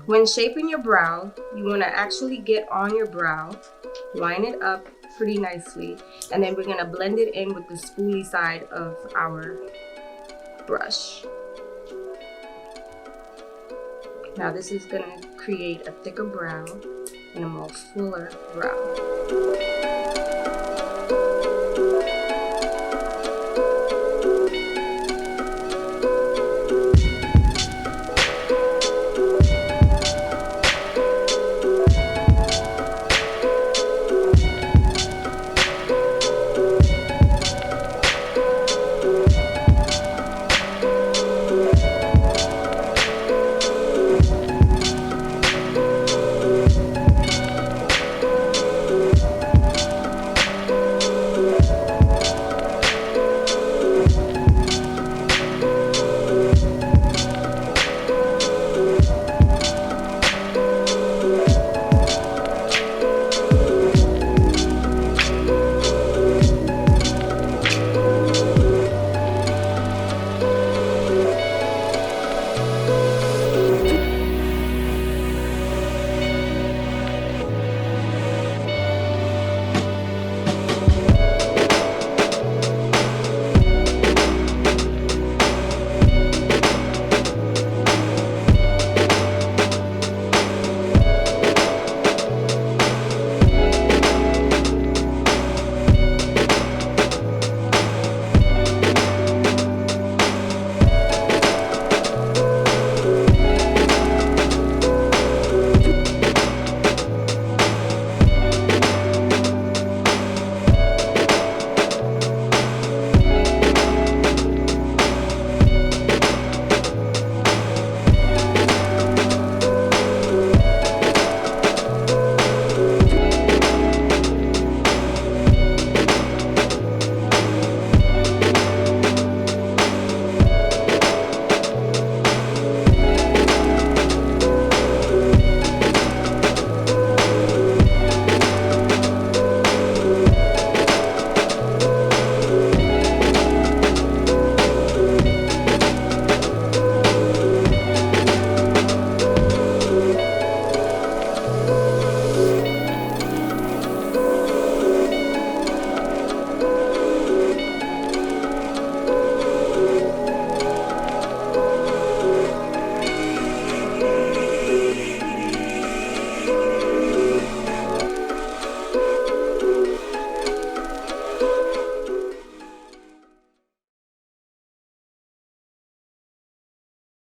When shaping your brow, you want to actually get on your brow, line it up pretty nicely, and then we're going to blend it in with the spoolie side of our brush. Now this is going to create a thicker brow and a more fuller brow.